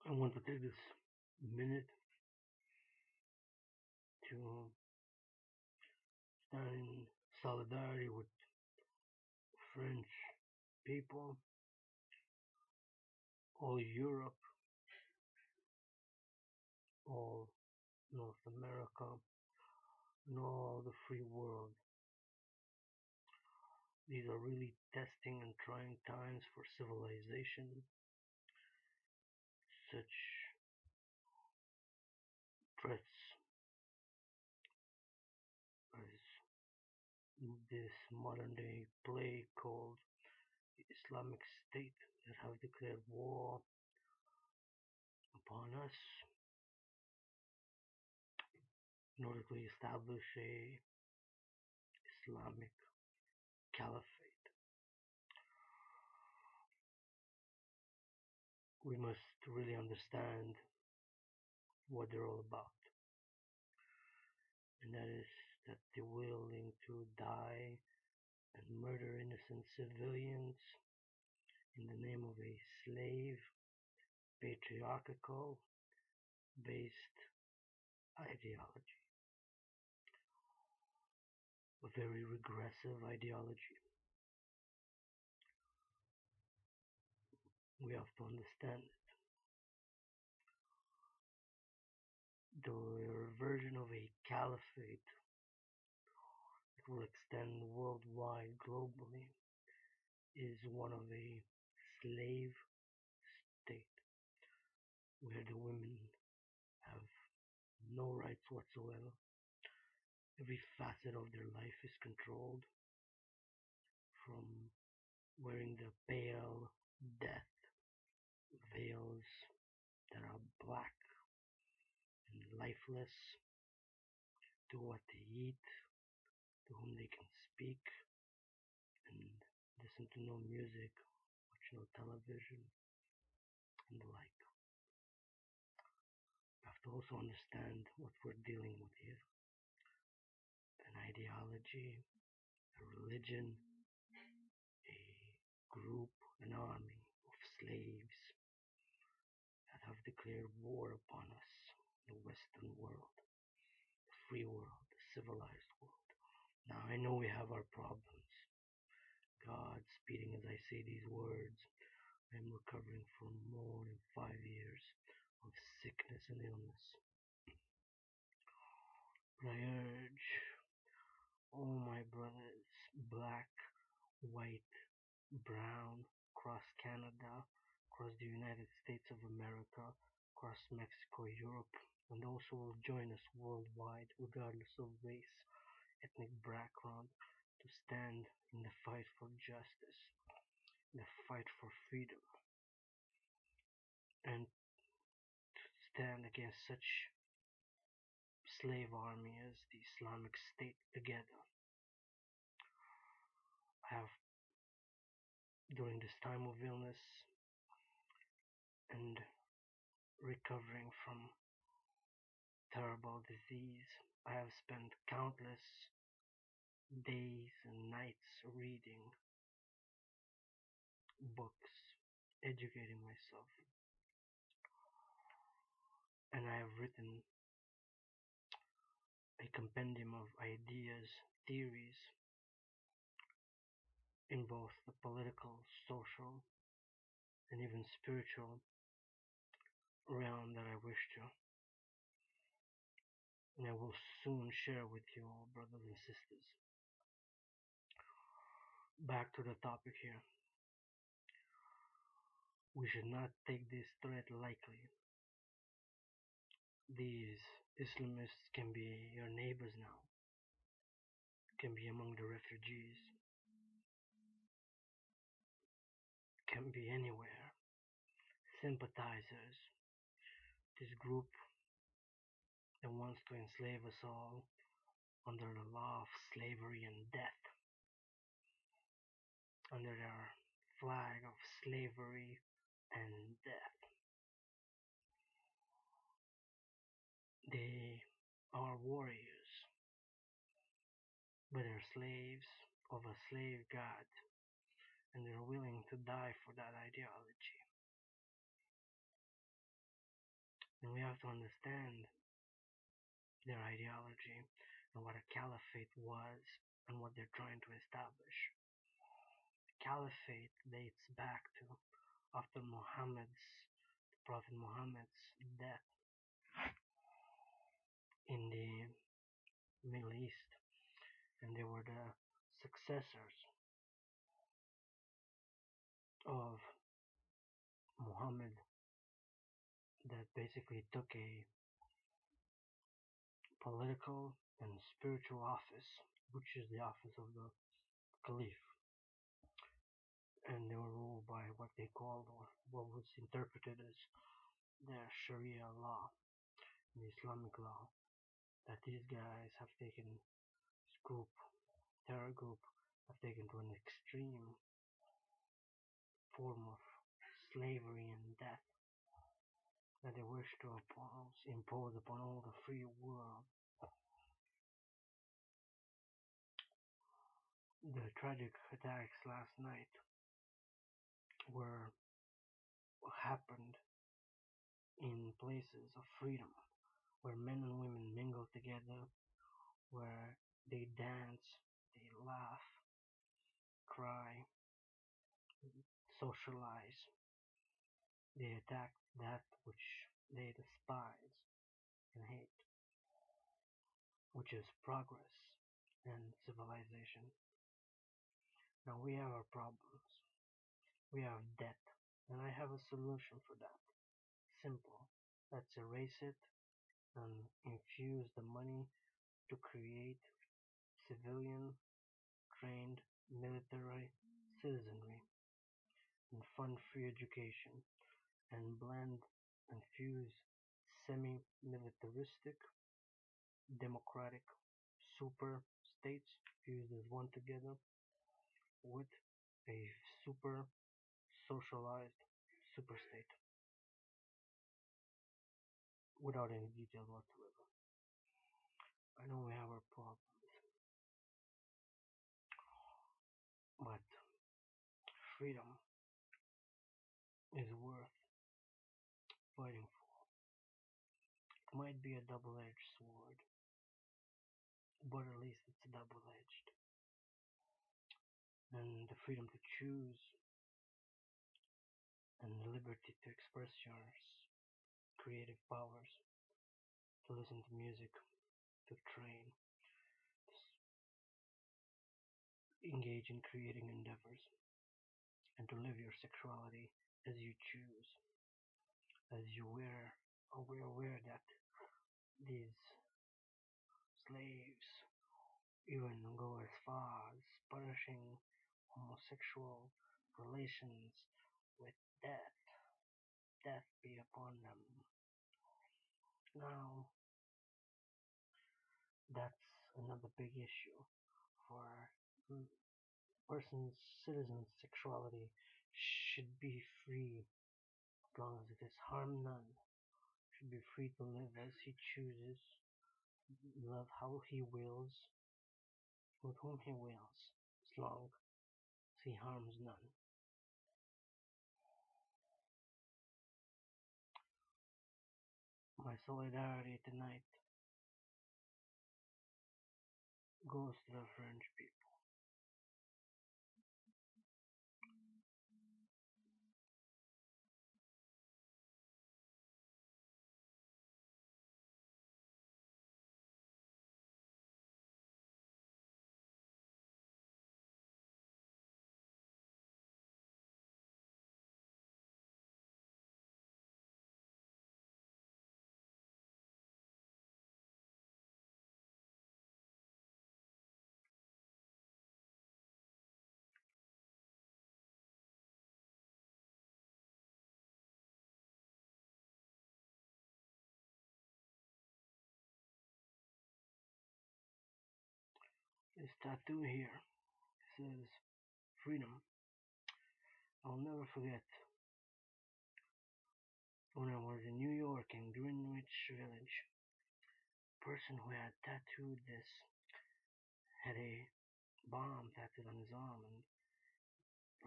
I want to take this minute to stand in solidarity with French people, all Europe, all North America, and all the free world. These are really testing and trying times for civilization. Such threats as this modern day plague called the Islamic State that have declared war upon us in order to establish a Islamic caliphate. We must really understand what they're all about, and that is that they're willing to die and murder innocent civilians in the name of a slave, patriarchal based ideology, a very regressive ideology. We have to understand it. The version of a caliphate that will extend worldwide globally is one of a slave state where the women have no rights whatsoever. Every facet of their life is controlled, from wearing the pale death veils that are black and lifeless, to what they eat, to whom they can speak and listen to no music, watch no television, and the like. We have to also understand what we're dealing with here: an ideology, a religion, a group, an army of slaves that have declared war upon us, the Western world, the free world, the civilized world. Now, I know we have our problems. God speeding as I say these words, I am recovering from more than 5 years of sickness and illness. But I urge all my brothers, black, white, brown, across Canada, across the United States of America, across Mexico, Europe, and those who will join us worldwide, regardless of race, ethnic background, to stand in the fight for justice, the fight for freedom, and stand against such slave army as the Islamic State together. I have, during this time of illness and recovering from terrible disease, I have spent countless days and nights reading books, educating myself, and I have written a compendium of ideas, theories in both the political, social, and even spiritual realm that I wish to, and I will soon share with you all, brothers and sisters. Back to the topic here. We should not take this threat lightly. These Islamists can be your neighbors now, can be among the refugees, can be anywhere. Sympathizers, this group that wants to enslave us all under the law of slavery and death, under their flag of slavery and death. They are warriors, but they're slaves of a slave god, and they're willing to die for that ideology. And we have to understand their ideology and what a caliphate was and what they're trying to establish. Caliphate dates back to after Prophet Muhammad's death in the Middle East, and they were the successors of Muhammad that basically took a political and spiritual office, which is the office of the caliph, and they were ruled by what they called, or what was interpreted as the Sharia law, the Islamic law, that these guys have taken, this group, terror group, have taken to an extreme form of slavery and death that they wish to impose upon all the free world. The tragic attacks last night were happened in places of freedom, where men and women mingle together, where they dance, they laugh, cry, socialize. They attack that which they despise and hate, which is progress and civilization. Now we have our problems. We have debt, and I have a solution for that. Simple. Let's erase it and infuse the money to create civilian trained military citizenry and fund free education and blend and fuse semi-militaristic democratic super states fused as one together with a super socialized super state without any details whatsoever. I know we have our problems, but freedom is worth fighting for. It might be a double-edged sword, but at least it's double-edged. And the freedom to choose and the liberty to express your creative powers, to listen to music, to train, to engage in creating endeavors, and to live your sexuality as you choose, as you are aware that these slaves even go as far as punishing homosexual relations with death. Death be upon them. Now, that's another big issue for person's citizen's sexuality should be free as long as it is harm none. Should be free to live as he chooses, love how he wills, with whom he wills, as long as he harms none. My solidarity tonight goes to the French people. This tattoo here says freedom. I'll never forget when I was in New York in Greenwich Village. The person who had tattooed this had a bomb tattooed on his arm and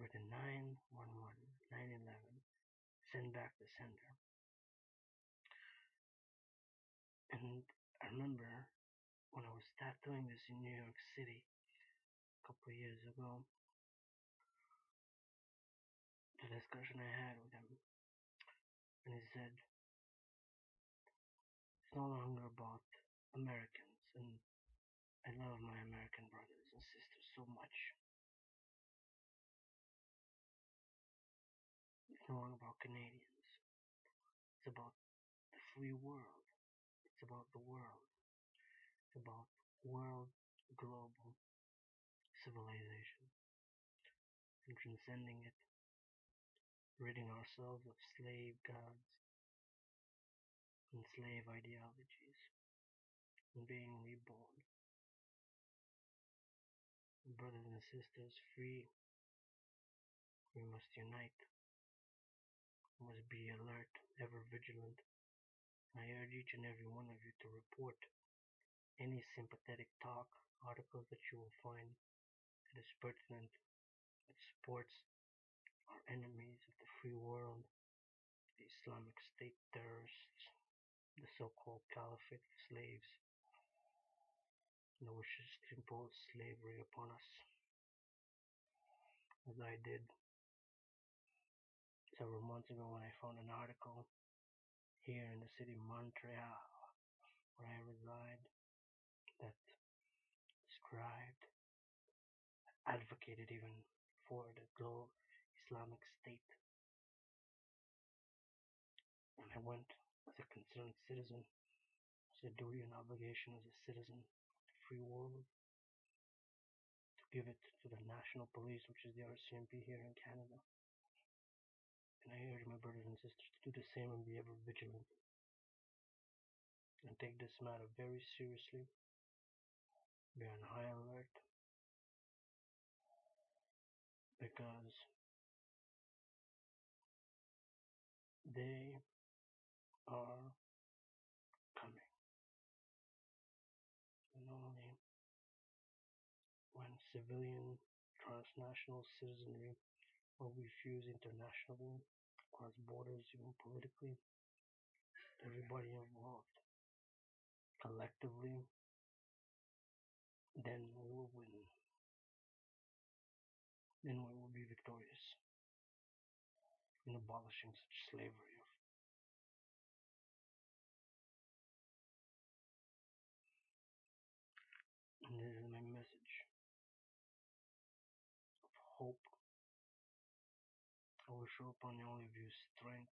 written 911, 911, send back the sender. And I remember when I was tattooing this in New York City a couple of years ago, the discussion I had with him, and he said, it's no longer about Americans, and I love my American brothers and sisters so much. It's no longer about Canadians. It's about the free world. It's about the world. It's about world, global civilization, and transcending it, ridding ourselves of slave gods and slave ideologies, and being reborn. Brothers and sisters, free, we must unite. We must be alert, ever vigilant. I urge each and every one of you to report any sympathetic talk, articles that you will find that is pertinent, that supports our enemies of the free world, the Islamic State terrorists, the so-called caliphate of slaves, that wishes to impose slavery upon us, as I did several months ago when I found an article here in the city of Montreal, where I reside, that described, advocated even for the global Islamic State. And I went as a concerned citizen, as a duty and obligation as a citizen of the free world, to give it to the national police, which is the RCMP here in Canada. And I urge my brothers and sisters to do the same and be ever vigilant and take this matter very seriously. Be on high alert because they are coming. And only when civilian transnational citizenry will refuse internationally, across borders, even politically, everybody involved collectively, then we will win. Then we will be victorious in abolishing such slavery. And this is my message of hope. I will show upon all of you strength,